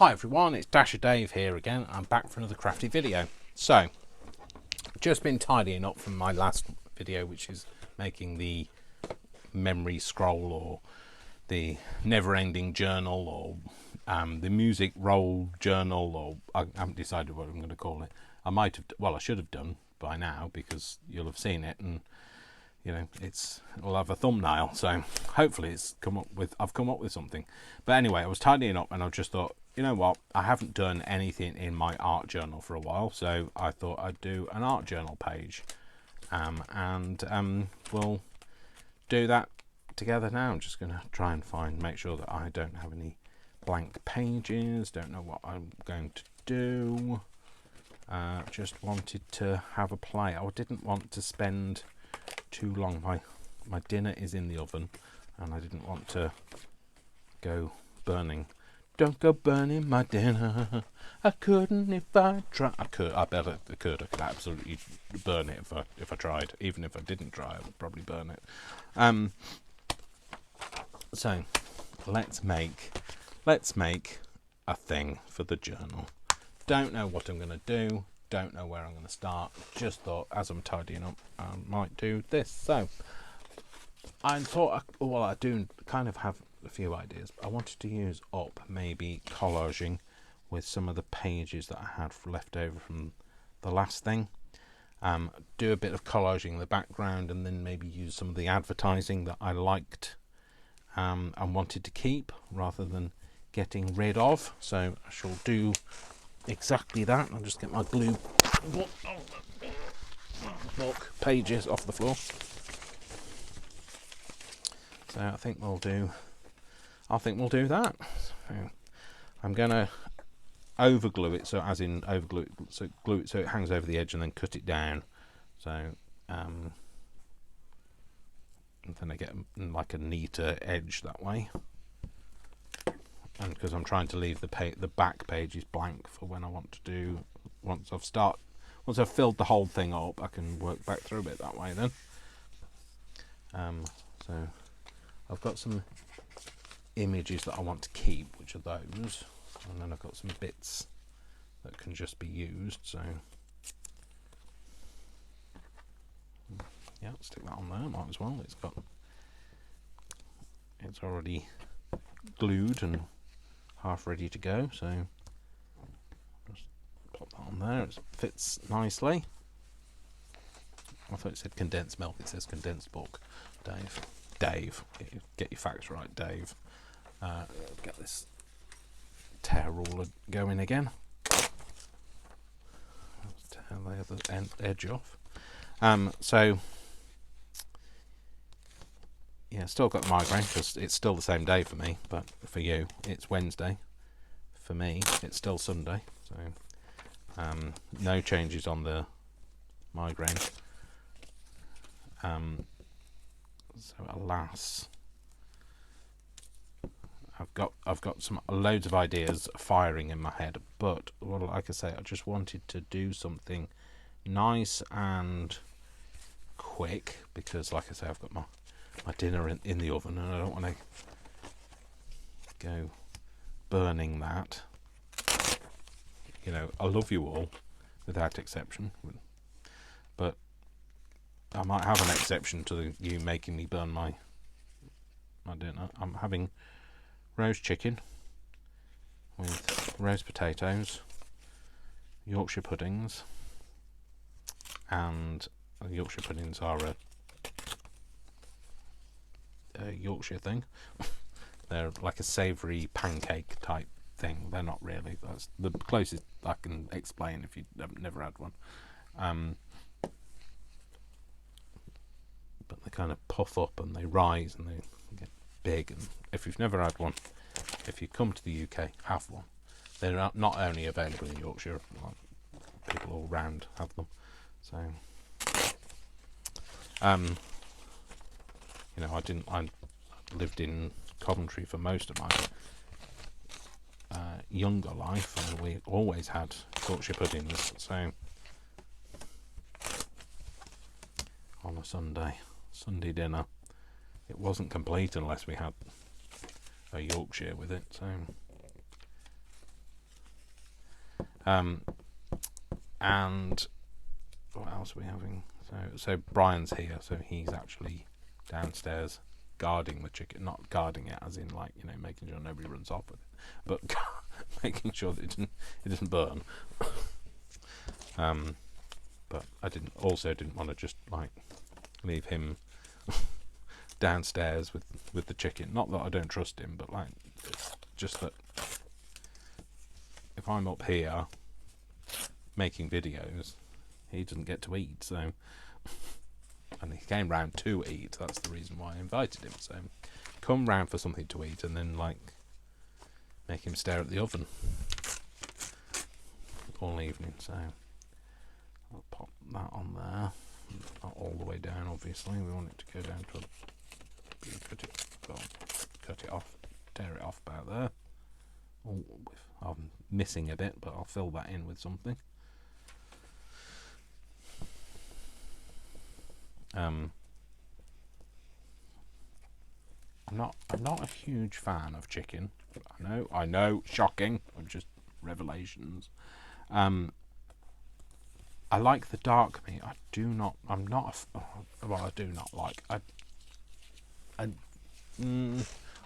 Hi everyone, it's Dasher Dave here again. I'm back for another crafty video. So, just been tidying up from my last video, which is making the memory scroll or the never-ending journal or the music roll journal, or I haven't decided what I'm going to call it. I might have, well, I should have done by now because you'll have seen it, and you know it'll have a thumbnail. So hopefully I've come up with something. But anyway, I was tidying up and I just thought, you know what, I haven't done anything in my art journal for a while, so I thought I'd do an art journal page, and we'll do that together now. I'm just going to try and make sure that I don't have any blank pages, don't know what I'm going to do. Just wanted to have a play. I didn't want to spend too long. My dinner is in the oven and I didn't want to go burning. Don't go burning my dinner. I couldn't if I tried. I could. I bet I could. I could absolutely burn it if I tried. Even if I didn't try, I would probably burn it. So let's make a thing for the journal. Don't know what I'm going to do. Don't know where I'm going to start. Just thought as I'm tidying up, I might do this. So I thought, well, I do kind of have a few ideas. I wanted to use up maybe collaging with some of the pages that I had left over from the last thing. Do a bit of collaging in the background, and then maybe use some of the advertising that I liked and wanted to keep rather than getting rid of. So I shall do exactly that. I'll just get my glue book pages off the floor. So I think we'll do that. So I'm gonna overglue it, so as in overglue it, so glue it so it hangs over the edge, and then cut it down. So and then I get like a neater edge that way. And because I'm trying to leave the back pages blank for when I want to do, once I've filled the whole thing up, I can work back through it that way then. So I've got some images that I want to keep, which are those, and then I've got some bits that can just be used. So yeah, stick that on there, might as well. It's already glued and half ready to go, so just pop that on there. It fits nicely. I thought it said condensed milk, it says condensed book. Dave, get your facts right, Dave. Get this tear ruler going again. Let's tear the other edge off. So yeah, still got the migraine because it's still the same day for me, but for you it's Wednesday. For me it's still Sunday, so no changes on the migraine. So alas, I've got loads of ideas firing in my head, but well, like I say, I just wanted to do something nice and quick because, like I say, I've got my dinner in the oven and I don't want to go burning that. You know, I love you all without exception, but I might have an exception to you making me burn my dinner. I'm having roast chicken with roast potatoes, Yorkshire puddings, and Yorkshire puddings are a Yorkshire thing. They're like a savoury pancake type thing. They're not really. That's the closest I can explain if you've never had one. But they kind of puff up and they rise and they get big. And if you've never had one, if you come to the UK, have one. They're not only available in Yorkshire, people all round have them. So, you know, I lived in Coventry for most of my younger life, and we always had Yorkshire puddings. So on a Sunday dinner, it wasn't complete unless we had a Yorkshire with it. So And what else are we having? So Brian's here, so he's actually downstairs guarding the chicken, not guarding it as in like, you know, making sure nobody runs off with it, but making sure that it doesn't burn. But I didn't want to just like leave him downstairs with the chicken. Not that I don't trust him, but like it's just that if I'm up here making videos, he doesn't get to eat. So, and he came round to eat. That's the reason why I invited him. So, come round for something to eat, and then like make him stare at the oven all evening. So, I'll pop that on there. Not all the way down, obviously. We want it to go down to cut it off, tear it off about there. Oh, I'm missing a bit, but I'll fill that in with something. I'm not a huge fan of chicken. I know, shocking. I'm just revelations. I like the dark meat. I do not like.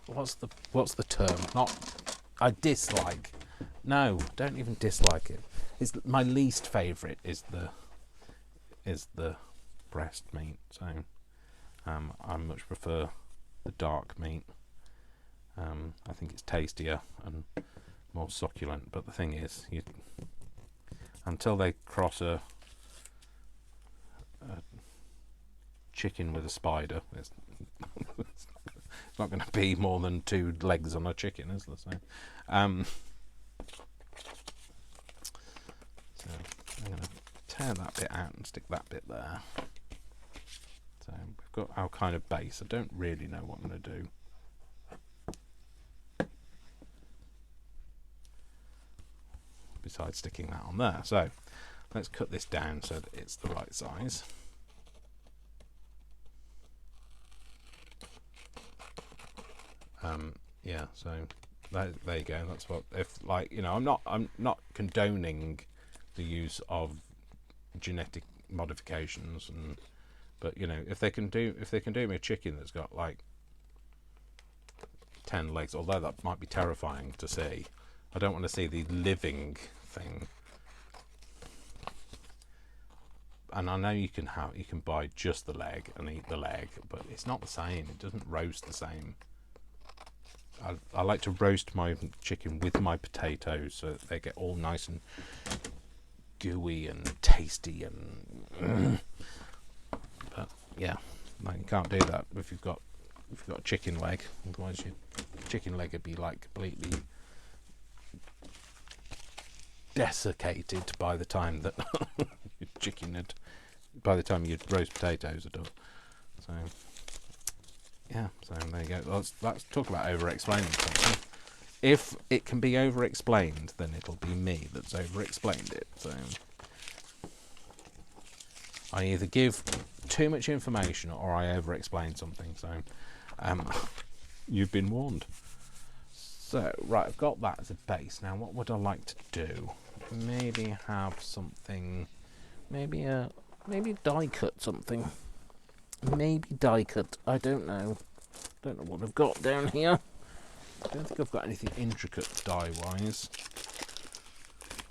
What's the term? I dislike. No, don't even dislike it. It's my least favourite is the breast meat. So I much prefer the dark meat. I think it's tastier and more succulent. But the thing is, until they cross a chicken with a spider, it's not going to be more than 2 legs on a chicken, is there? So I'm going to tear that bit out and stick that bit there. So we've got our kind of base. I don't really know what I'm going to do. Besides sticking that on there. So let's cut this down so that it's the right size. Yeah, so there you go. That's what, if like, you know, I'm not condoning the use of genetic modifications, but you know, if they can do me a chicken that's got like 10 legs, although that might be terrifying to see. I don't want to see the living thing. And I know you can buy just the leg and eat the leg, but it's not the same. It doesn't roast the same. I like to roast my chicken with my potatoes so that they get all nice and gooey and tasty and but yeah, like you can't do that if you've got a chicken leg. Otherwise your chicken leg would be like completely desiccated by the time that by the time your roast potatoes are done. So yeah, so there you go. Let's talk about over-explaining something. If it can be over-explained, then it'll be me that's over-explained it. So I either give too much information or I over-explain something. So you've been warned. So right, I've got that as a base. Now, what would I like to do? Maybe have something. Maybe die cut something. Maybe die cut. I don't know. Don't know what I've got down here. I don't think I've got anything intricate die wise.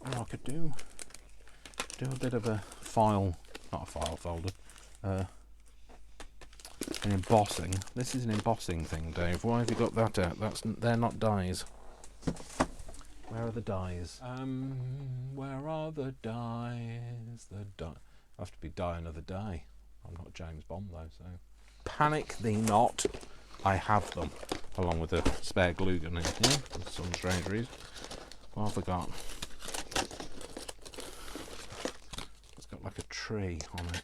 Or I could do a bit of a file, not a file folder. An embossing. This is an embossing thing, Dave. Why have you got that out? They're not dies. Where are the dies? Where are the dies? I have to be die another day. I'm not James Bond though, so panic thee not. I have them, along with a spare glue gun in here for some strange reason. What have I got? It's got like a tree on it,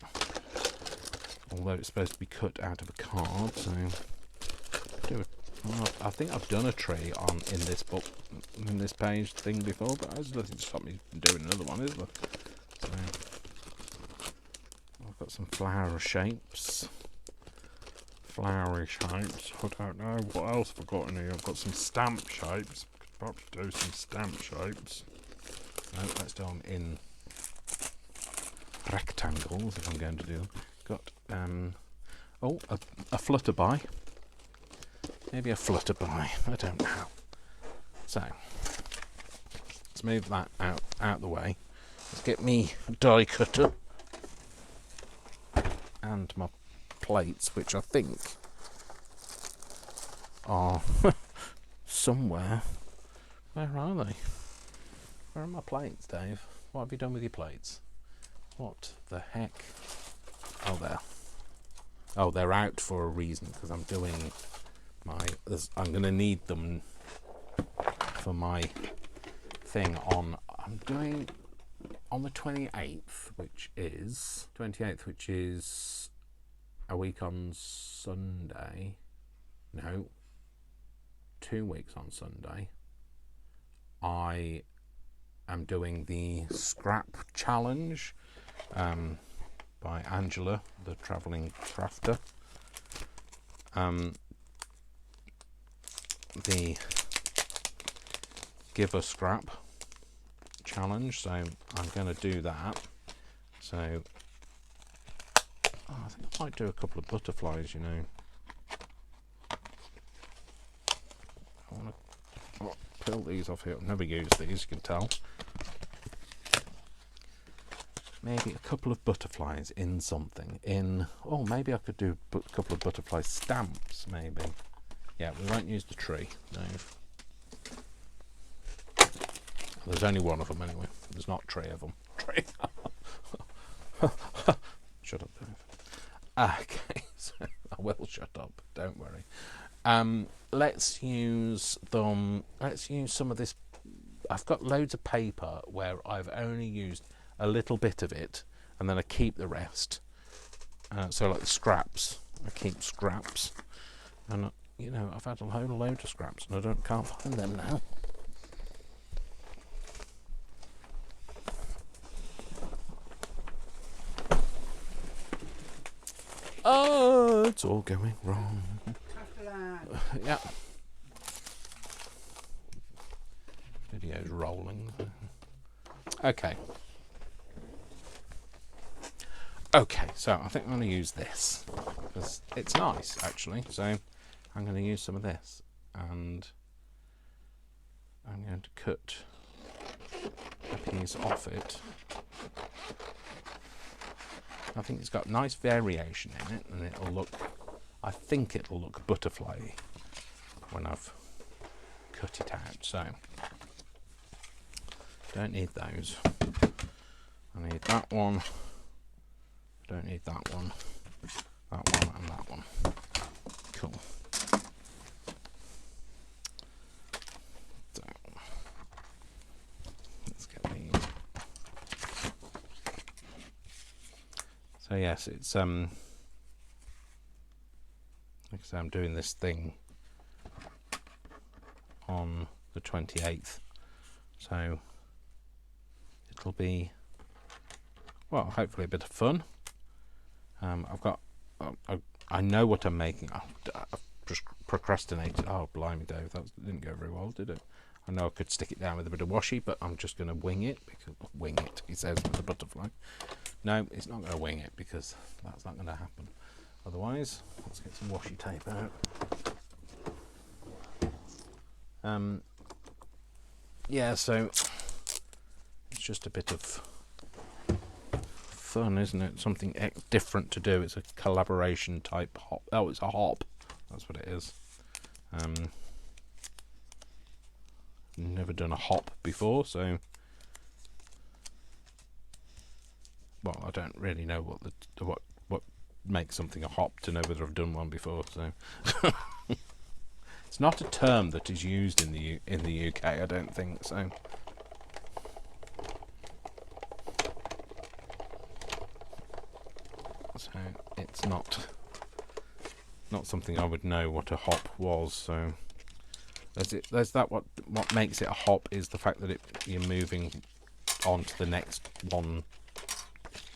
although it's supposed to be cut out of a card. So I think I've done a tree in this book, in this page thing before, but there's nothing to stop me from doing another one, is there? So I've got some flowery shapes. I don't know what else I've got in here. I've got some stamp shapes. Could perhaps do some stamp shapes. No, let's do them in rectangles if I'm going to do them. Got a flutterby. Maybe a flutterby. I don't know. So let's move that out the way. Let's get me die cutter and my plates, which I think are somewhere. Where are they? Where are my plates, Dave? What have you done with your plates? What the heck? Oh, there. Oh, they're out for a reason, because I'm doing I'm going to need them for my thing I'm doing on the 28th, which is a week on Sunday. No, 2 weeks on Sunday. I am doing the scrap challenge by Angela, the travelling crafter. The give a scrap challenge, so I'm going to do that. So I think I might do a couple of butterflies, you know. I want to peel these off here. I've never used these, you can tell. Maybe a couple of butterflies in something. Maybe I could do a couple of butterfly stamps, maybe. Yeah, we won't use the tree, no. There's only one of them anyway. There's not 3 of them. Tree. Shut up, Dave. Okay, so I will shut up, don't worry. Let's use them. Let's use some of this. I've got loads of paper where I've only used a little bit of it, and then I keep the rest. So like the scraps, I keep scraps, and you know, I've had a whole load of scraps, and I can't find them now. Oh, it's all going wrong. Yeah. Video's rolling. Okay. Okay, so I think I'm going to use this because it's nice actually. So I'm going to use some of this, and I'm going to cut a piece off it. I think it's got nice variation in it, and I think it'll look butterfly when I've cut it out. So don't need those. I need that one. Don't need that one, and that one. Cool. So let's get these. So yes, it's like I say, I'm doing this thing on the 28th, so it'll be, well, hopefully a bit of fun. I know what I'm making. I've procrastinated. Oh, blimey, Dave, that didn't go very well, did it? I know I could stick it down with a bit of washi, but I'm just going to wing it, he says with the butterfly. No, it's not going to wing it, because that's not going to happen. Otherwise, let's get some washi tape out. Yeah, so it's just a bit of fun, isn't it? Something different to do. It's a collaboration type hop. Oh, it's a hop. That's what it is. Never done a hop before, so well, I don't really know what makes something a hop to know whether I've done one before. So it's not a term that is used in the UK. I don't think so. So it's not something I would know what a hop was. So there's that. What makes it a hop is the fact that you're moving on to the next one,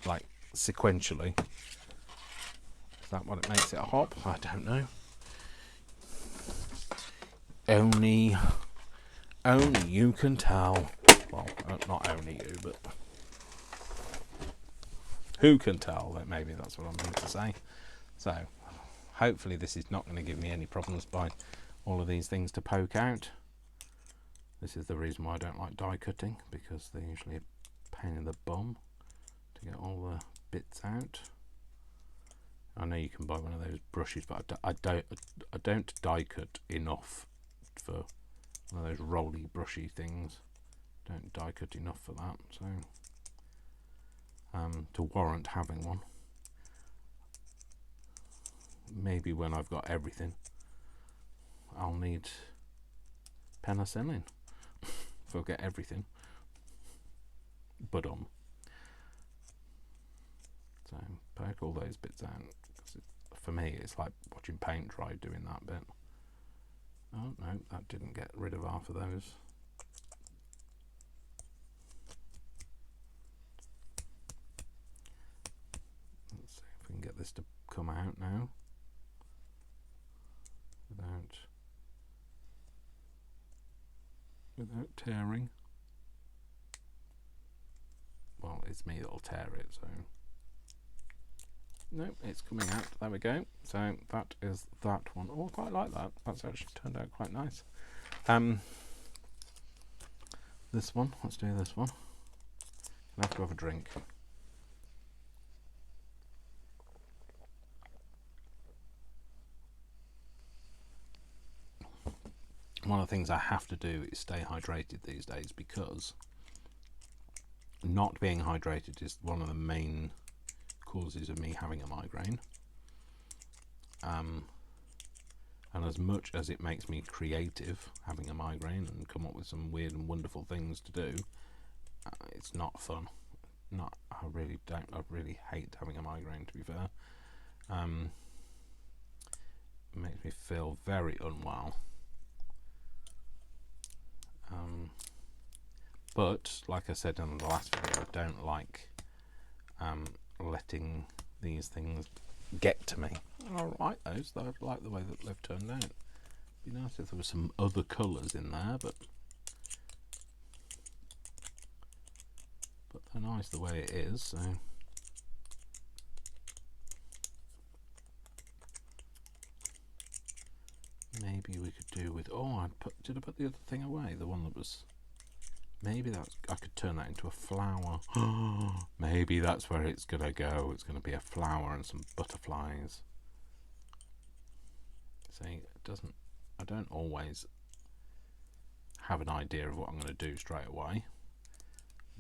like sequentially. Is that what it makes it a hop? I don't know. Only you can tell. Well, not only you, but who can tell? That maybe that's what I'm meant to say. So hopefully this is not going to give me any problems by all of these things to poke out. This is the reason why I don't like die cutting, because they're usually a pain in the bum to get all the bits out. I know you can buy one of those brushes, but I don't die cut enough for one of those rolly brushy things. Don't die cut enough for that, so to warrant having one. Maybe when I've got everything, I'll need penicillin if I get everything. But so poke all those bits out. For me, it's like watching paint dry doing that bit. Oh no, that didn't get rid of half of those. Let's see if we can get this to come out now without tearing. Well, it's me that'll tear it, so no, it's coming out. There we go. So that is that one. Oh, I quite like that. That's actually turned out quite nice. This one, let's do this one. I have to have a drink. One of the things I have to do is stay hydrated these days, because not being hydrated is one of the main causes of me having a migraine. And as much as it makes me creative having a migraine and come up with some weird and wonderful things to do, it's not fun. I really hate having a migraine, to be fair. It makes me feel very unwell. But like I said in the last video, I don't like letting these things get to me. I like those, though. I like the way that they've turned out. It'd be nice if there were some other colours in there, but they're nice the way it is. So maybe we could do with. Oh, did I put the other thing away? The one that was. Maybe I could turn that into a flower. Maybe that's where it's gonna go. It's gonna be a flower and some butterflies. See, I don't always have an idea of what I'm going to do straight away.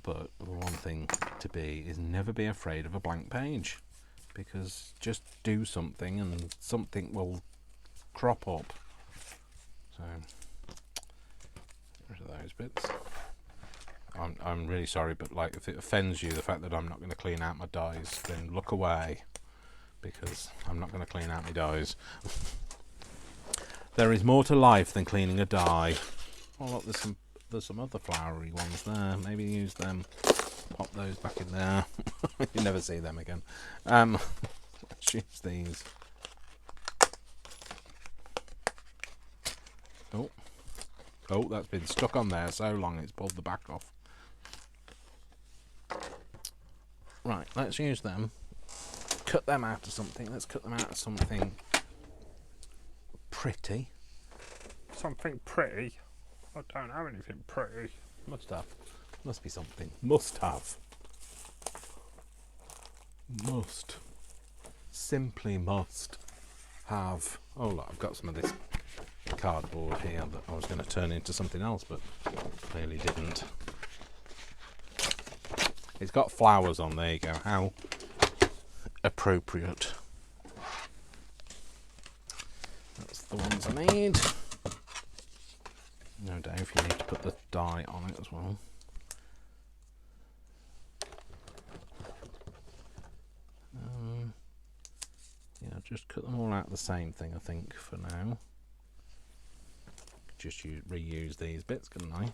But the one thing to be is never be afraid of a blank page, because just do something and something will crop up. So, rid of those bits. I'm really sorry, but like, if it offends you, the fact that I'm not going to clean out my dies, then look away, because I'm not going to clean out my dies. There is more to life than cleaning a die. Oh look, there's some other flowery ones there. Maybe use them. Pop those back in there. You never see them again. Let's use these. Oh, that's been stuck on there so long it's pulled the back off. Right, let's use them. Cut them out of something. Let's cut them out of something pretty. Something pretty? I don't have anything pretty. Must have. Must be something. Must have. Must. Simply must have. Oh look, I've got some of this cardboard here that I was going to turn into something else, but clearly didn't. It's got flowers on. There you go. How appropriate. That's the ones I need. No, Dave, you need to put the dye on it as well. Yeah, just cut them all out the same thing, I think, for now. Just reuse these bits, couldn't I?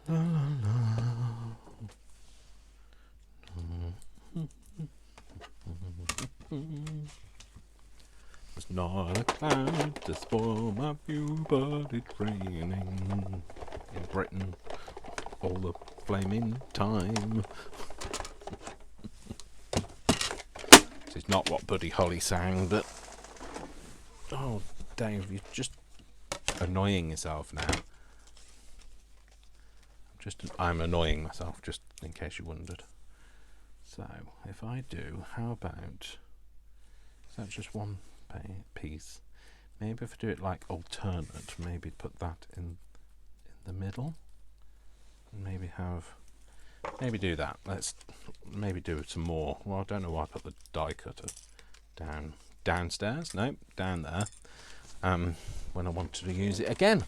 La, la, la. There's not a cloud to spoil my view, but it's raining in Britain all the flaming time. This is not what Buddy Holly sang, but... Oh, Dave, you're just annoying yourself now. I'm annoying myself, just in case you wondered. So, if I do, how about... Is that just one piece? Maybe if I do it like alternate, maybe put that in the middle. And maybe do that. Let's maybe do some more. Well, I don't know why I put the die cutter downstairs. No, down there. When I wanted to use it again.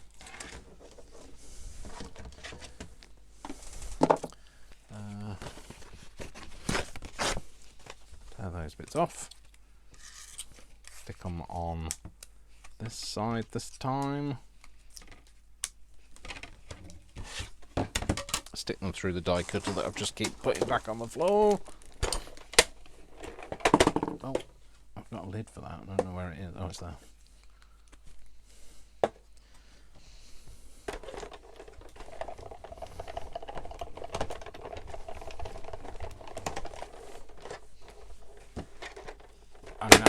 Tear those bits off. Stick them on this side this time. Stick them through the die cutter that I've just keep putting back on the floor. Oh, I've got a lid for that. I don't know where it is. Oh, it's there.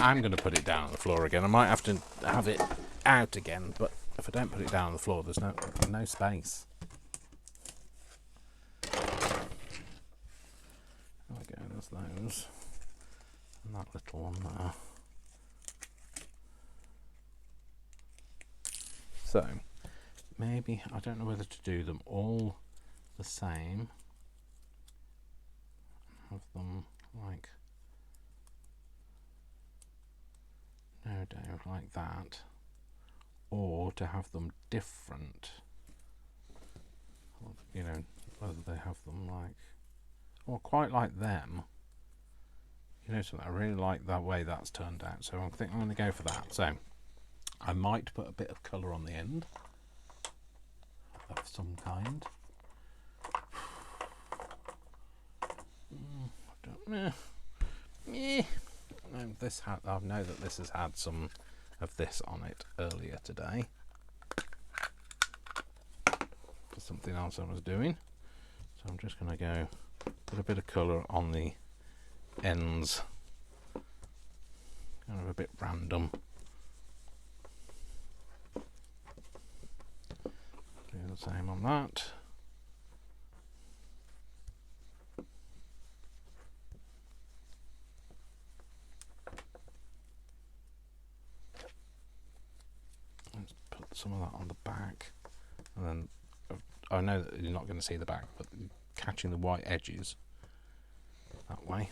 I'm going to put it down on the floor again. I might have to have it out again, but if I don't put it down on the floor, there's no space. There we go, there's those. And that little one there. So, maybe, I don't know whether to do them all the same. Have them like... No, don't like that, or to have them different, you know, whether they have them like, or quite like them, you know, something. I really like that way that's turned out, so I think I'm going to go for that. So I might put a bit of colour on the end of some kind. I know that this has had some of this on it earlier today for something else I was doing, so I'm just going to go put a bit of colour on the ends, kind of a bit random. Do the same on that. Some of that on the back, and then I know that you're not going to see the back, but catching the white edges that way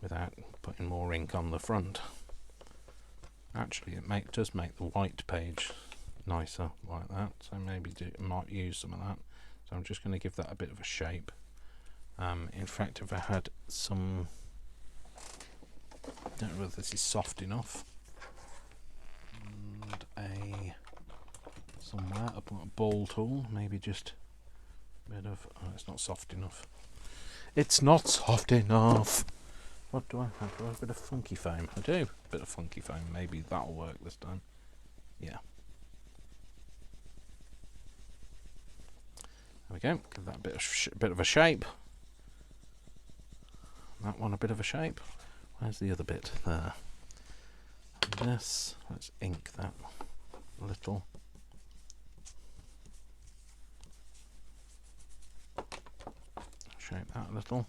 without putting more ink on the front. Actually, it does make the white page nicer like that, so maybe might use some of that. So I'm just going to give that a bit of a shape. In fact, if I had some, I don't know whether this is soft enough. Somewhere up a ball tool, maybe just a bit of. Oh, it's not soft enough. It's not soft enough. What do I have? Do I have a bit of funky foam? I do. A bit of funky foam. Maybe that'll work this time. Yeah. There we go. Give that a bit of a shape. That one a bit of a shape. Where's the other bit? There. And this. Let's ink that a little. Shape that a little.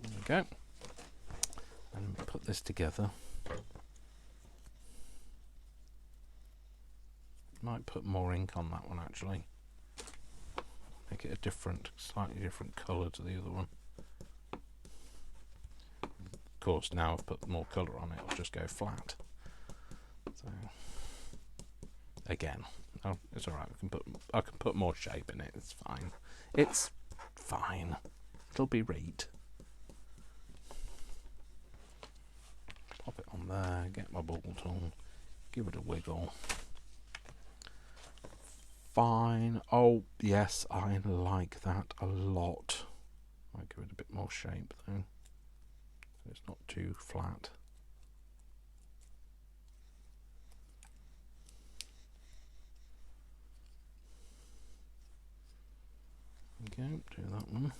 There we go. And put this together. Might put more ink on that one actually. Make it a slightly different colour to the other one. Of course, now I've put more colour on it, it'll just go flat. So again, oh, it's all right. I can put more shape in it. It's fine. It's fine. It'll be right. Pop it on there. Get my ball tool. Give it a wiggle. Fine. Oh yes, I like that a lot. Might give it a bit more shape though. so it's not too flat. Okay, do that one.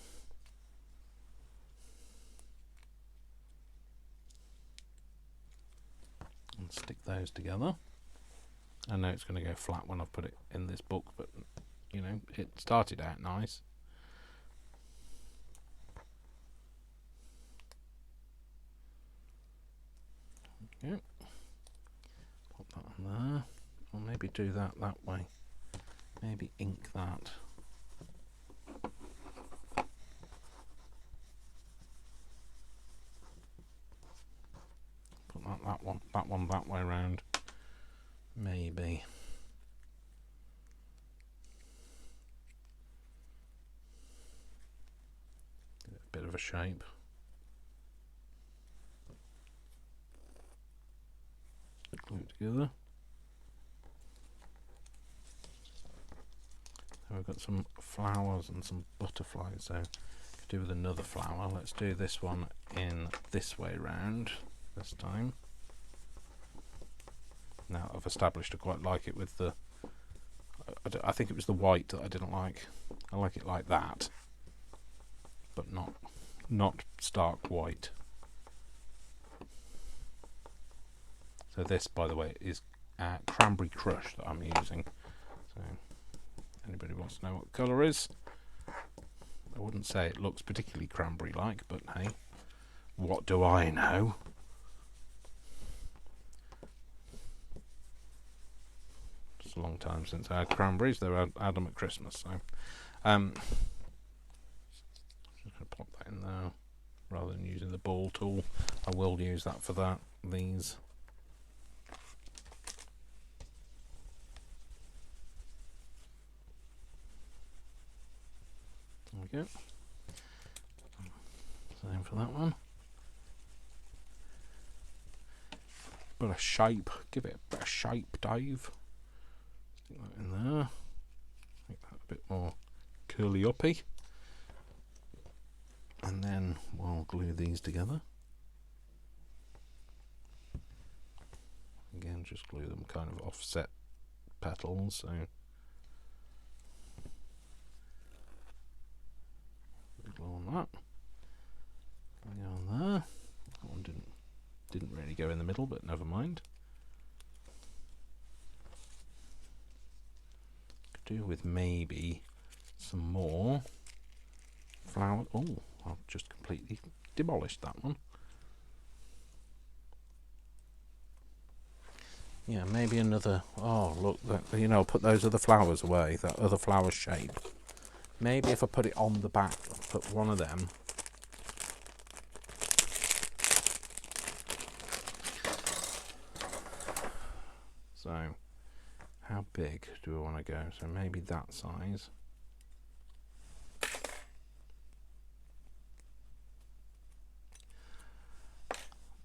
And stick those together. I know it's going to go flat when I've put it in this book, but you know, it started out nice. Okay, pop that on there, or maybe do that way. Maybe ink that. Put that one that way around. Maybe. Give it a bit of a shape. Glue it together. So we've got some flowers and some butterflies, so could do with another flower. Let's do this one in this way round this time. Now I've established I quite like it with the, I think it was the white that I didn't like. I like it like that, but not stark white. So this, by the way, is Cranberry Crush that I'm using. So anybody wants to know what colour is? I wouldn't say it looks particularly cranberry-like, but hey, what do I know? It's a long time since I had cranberries. They had them at Christmas, so I'm just going to pop that in there rather than using the ball tool. I will use that for these. There we go. Same for that one. Bit of shape. Give it a bit of shape, Dave. Stick that in there. Make that a bit more curly uppy. And then we'll glue these together. Again, just glue them kind of offset petals. So glue on that. Go on there. That one didn't really go in the middle, but never mind. Could do with maybe some more flower. Oh, I've just completely demolished that one. Yeah, maybe another. Oh, look, you know, put those other flowers away. That other flower shape. Maybe if I put it on the back, put one of them. So, how big do we want to go? So maybe that size.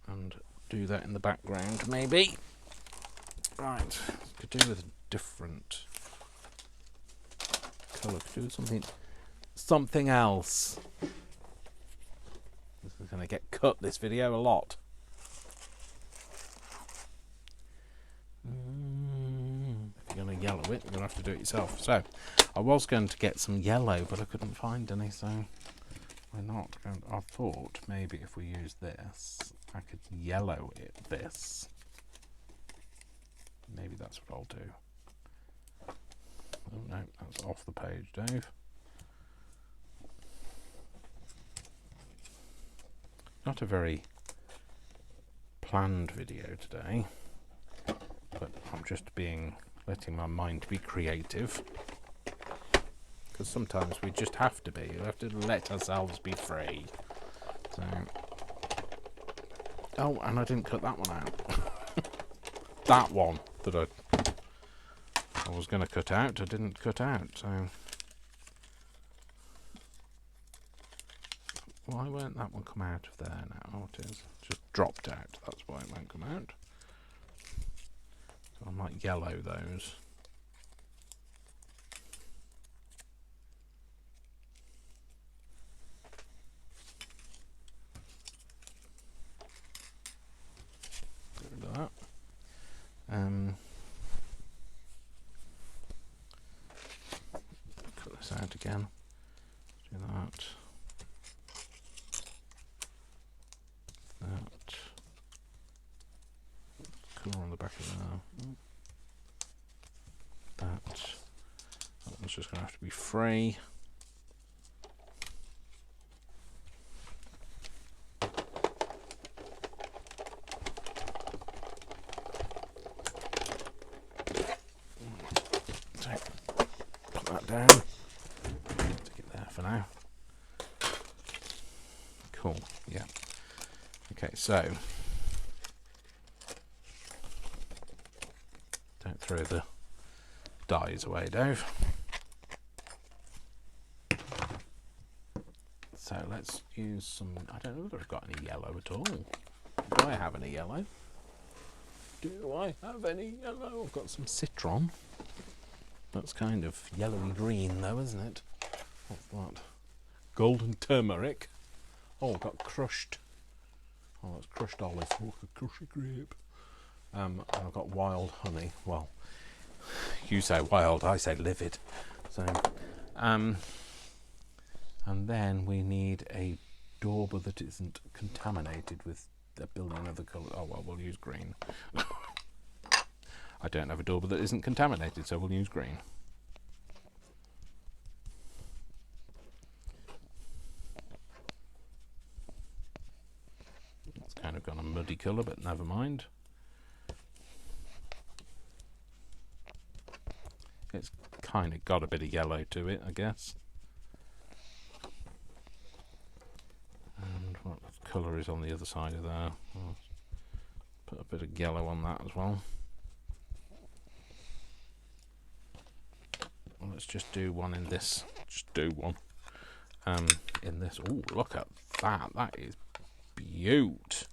And do that in the background, maybe. Right, could do with a different colour. Could do with something else. This is going to get cut, this video, a lot. If you're going to yellow it, you're going to have to do it yourself. So, I was going to get some yellow, but I couldn't find any, so we're not going to. I thought maybe if we use this, I could yellow it this. Maybe that's what I'll do. Oh no, that's off the page, Dave. Not a very planned video today, but I'm just letting my mind be creative. Because sometimes we just have to be. We have to let ourselves be free. So, oh, and I didn't cut that one out. That one that I was going to cut out, I didn't cut out. So, why won't that one come out of there now? Oh, it is. Just dropped out. That's why it won't come out. So I might yellow those. again. Do that. That. Colour on the back of there. That one's just going to have to be free. So, put that down. Stick it there for now. Cool, yeah. Okay, so don't throw the dyes away, Dave. So let's use some, I don't know whether I've got any yellow at all. Do I have any yellow? Do I have any yellow? I've got some citron. That's kind of yellowy green though, isn't it? What's that? Golden turmeric. Oh, I've got crushed. Oh, that's crushed olive. Oh, a crushed grape. And I've got wild honey. Well, you say wild, I say livid. So, and then we need a dauber that isn't contaminated with a building other colour. Oh well, we'll use green. I don't have a dauber that isn't contaminated, so we'll use green. It's kind of got a muddy colour, but never mind. It's kind of got a bit of yellow to it, I guess. And what colour is on the other side of there? I'll put a bit of yellow on that as well. Well, let's just do one in this. Just do one. In this. Oh, look at that. That is beaut.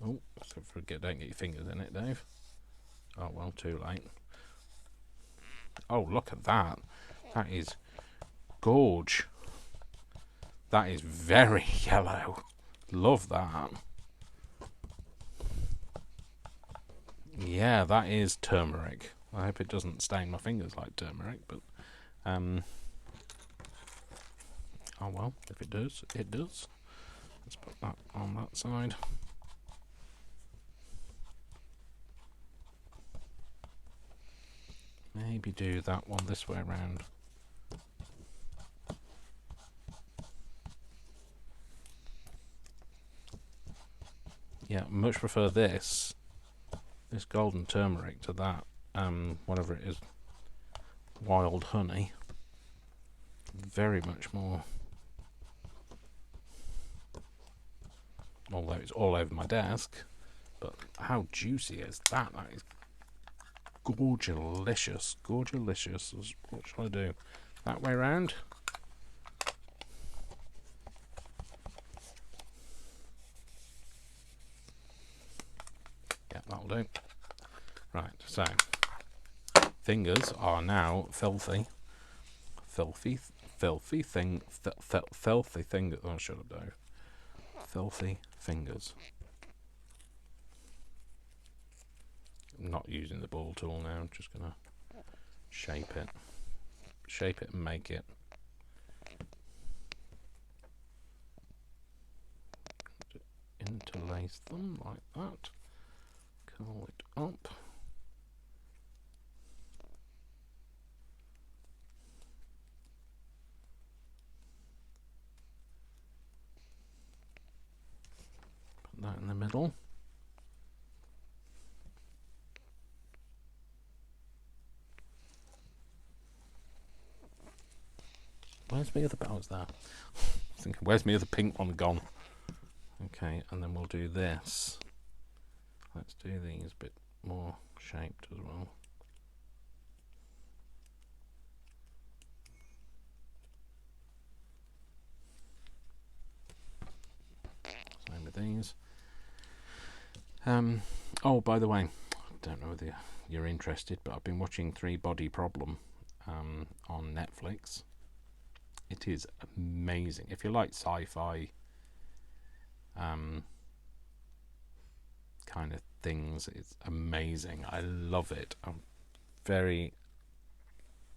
Oh, so forget, don't get your fingers in it, Dave. Oh well, too late. Oh, look at that. That is gorge. That is very yellow. Love that. Yeah, that is turmeric. I hope it doesn't stain my fingers like turmeric, but oh well, if it does, it does. Let's put that on that side. Maybe do that one this way around. Yeah, much prefer this golden turmeric to that, whatever it is, wild honey. Very much more. Although it's all over my desk, but how juicy is that? That is gorgelicious. Gorgelicious. What shall I do? That way round? Yeah, that'll do. Right, so fingers are now filthy. Filthy thing. Filthy fingers. Oh, shut up, Dave. Filthy fingers. I'm not using the ball tool now. I'm just gonna shape it and make it. Interlace them like that. Curl it up. Put that in the middle. Where's my other balls there? I think, where's my other pink one gone? Okay, and then we'll do this. Let's do these a bit more shaped as well. Same with these. Oh, by the way, I don't know whether you're interested, but I've been watching Three Body Problem on Netflix. It is amazing. If you like sci-fi kind of things, it's amazing. I love it. I'm very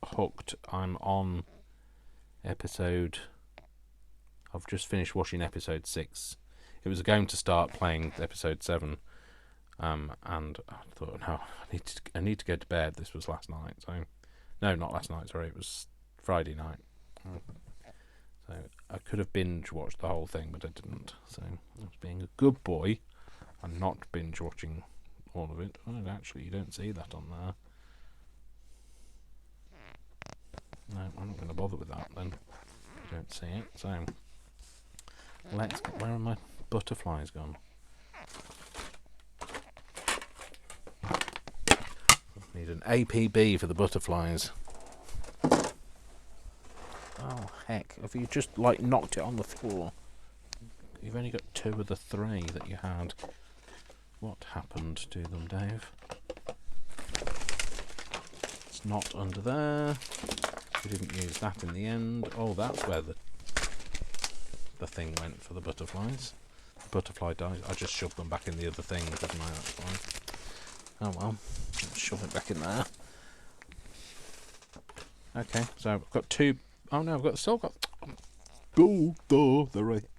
hooked. I'm on episode. I've just finished watching episode 6. It was going to start playing episode 7, and I thought, no, I need to go to bed. This was last night, so no, not last night. Sorry, it was Friday night. So I could have binge watched the whole thing, but I didn't. So I was being a good boy and not binge watching all of it. Oh, actually, you don't see that on there. No, I'm not going to bother with that then. You don't see it. So let's get. Where are my butterflies gone? Need an APB for the butterflies. Oh heck! Have you just like knocked it on the floor? You've only got 2 of the 3 that you had. What happened to them, Dave? It's not under there. We didn't use that in the end. Oh, that's where the thing went for the butterflies. The butterfly dies. I just shoved them back in the other thing, didn't I? That's fine. Oh well. Let's shove it back in there. Okay, so I've got 2. Oh no, still got. Oh,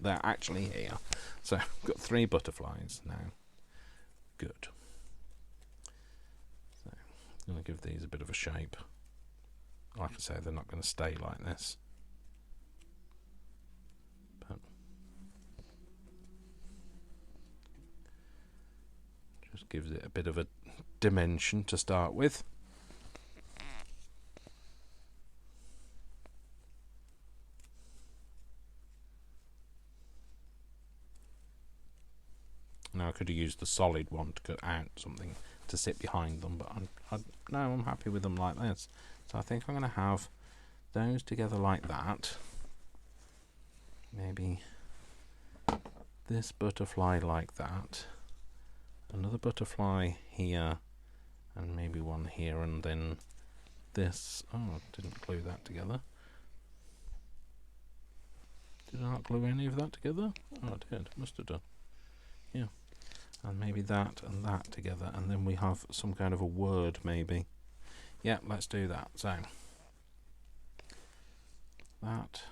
they're actually here. So I've got 3 butterflies now. Good. So I'm going to give these a bit of a shape. Like I say, they're not going to stay like this. But just gives it a bit of a dimension to start with. Now I could have used the solid one to cut out something to sit behind them, but I'm happy with them like this. So I think I'm going to have those together like that. Maybe this butterfly like that. Another butterfly here, and maybe one here, and then this. Oh, I didn't glue that together. Did I not glue any of that together? Oh, I did. Must have done. Yeah. And maybe that and that together, and then we have some kind of a word, maybe. Yeah, let's do that. So that,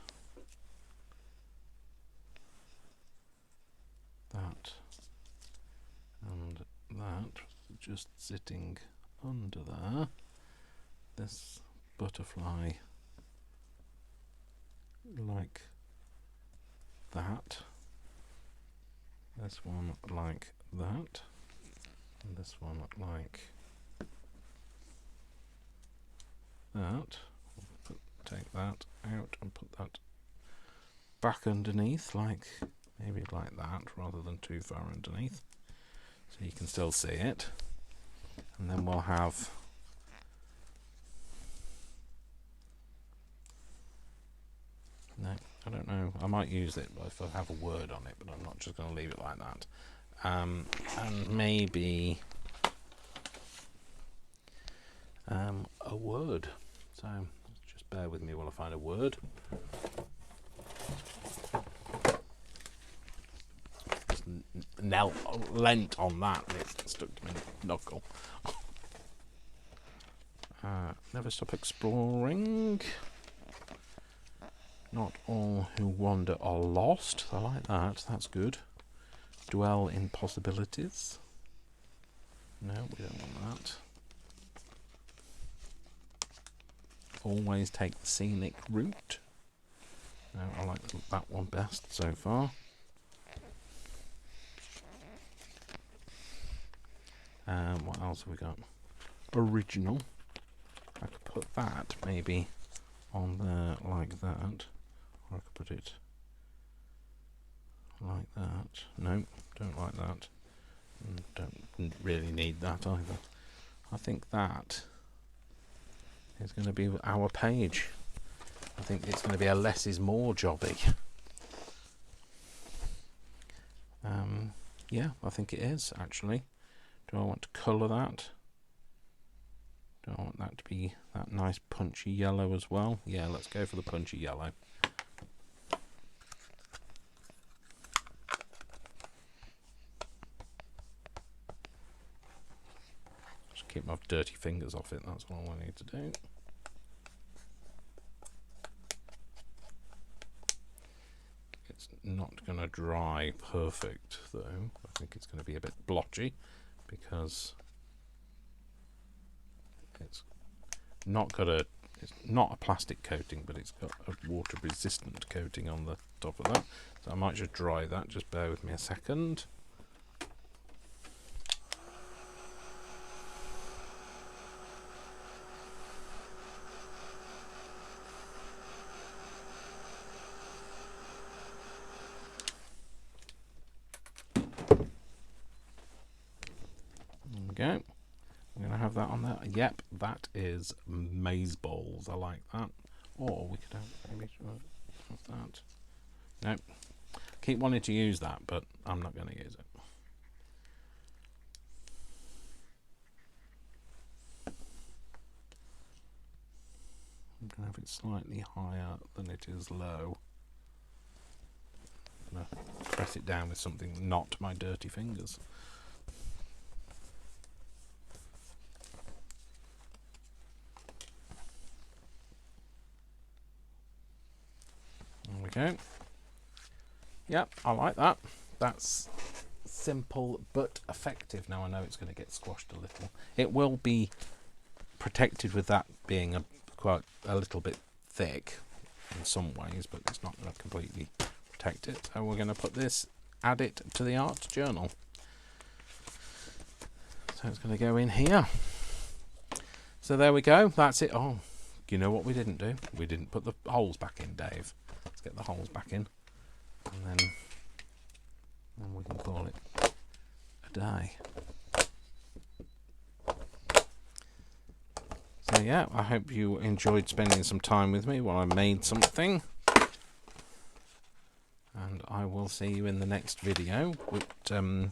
and that, just sitting under there. This butterfly like that. This one like that. And this one like that. Take that out and put that back underneath, like maybe like that, rather than too far underneath, so you can still see it. And then we'll have I don't know, I might use it if I have a word on it, but I'm not just going to leave it like that. And maybe a word. So just bear with me while I find a word. Just leant on that and it stuck to my knuckle. Never stop exploring. Not all who wander are lost. I like that. That's good. Dwell in possibilities. No, we don't want that. Always take the scenic route. No, I like that one best so far. What else have we got? Original. I could put that maybe on there like that. Or I could put it like that. No, don't like that. Don't really need that either. I think that is going to be our page. I think it's going to be a less is more jobby. Yeah, I think it is actually. Do I want to colour that? Do I want that to be that nice punchy yellow as well? Yeah, let's go for the punchy yellow. Just keep my dirty fingers off it, that's all I need to do. not going to dry perfect though. I think it's going to be a bit blotchy because it's not a plastic coating, but it's got a water resistant coating on the top of that. So I might just dry that. Just bear with me a second. There we go. I'm going to have that on there. Yep, that is maize balls. I like that. Or we could have maybe have that. Nope. Keep wanting to use that, but I'm not going to use it. I'm going to have it slightly higher than it is low. I'm going to press it down with something, not my dirty fingers. There we go. Yep, I like that. That's simple but effective. Now I know it's going to get squashed a little. It will be protected with that being quite a little bit thick in some ways, but it's not going to completely protect it. So we're going to put this, add it to the art journal. So it's going to go in here. So there we go. That's it. Oh, you know what we didn't do? We didn't put the holes back in, Dave. Let's get the holes back in, and then we can call it a day. So yeah, I hope you enjoyed spending some time with me while I made something, and I will see you in the next video. Which oh,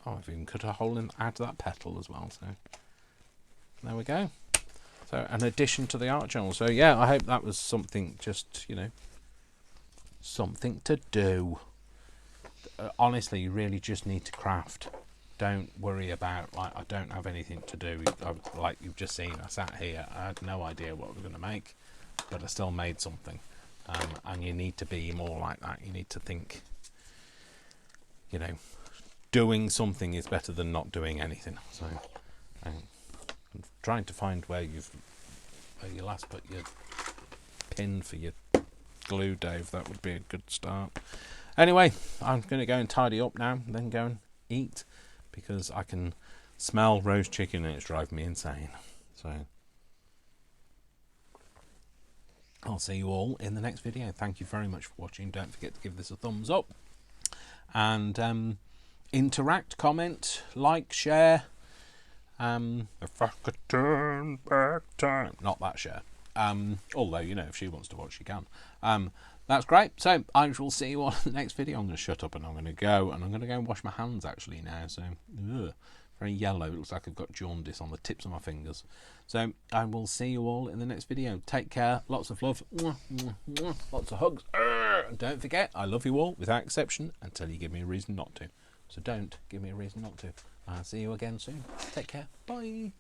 I've even cut a hole and add that petal as well. So there we go. So an addition to the art journal. So yeah, I hope that was something, just, you know, something to do. Honestly, you really just need to craft. Don't worry about, like, I don't have anything to do. Like you've just seen, I sat here, I had no idea what we were going to make, but I still made something. And you need to be more like that. You need to think, you know, doing something is better than not doing anything. So I'm trying to find where you last put your pin for your glue, Dave. That would be a good start. Anyway, I'm going to go and tidy up now, and then go and eat, because I can smell roast chicken and it's driving me insane. So I'll see you all in the next video. Thank you very much for watching. Don't forget to give this a thumbs up, and interact, comment, like, share. If I could turn back time. Not that share. Although, you know, if she wants to watch, she can. That's great. So I will see you all in the next video. I'm going to shut up and I'm going to go. And I'm going to go and wash my hands actually now. So, very yellow. It looks like I've got jaundice on the tips of my fingers. So I will see you all in the next video. Take care. Lots of love. Lots of hugs. And don't forget, I love you all without exception until you give me a reason not to. So don't give me a reason not to. I'll see you again soon. Take care. Bye.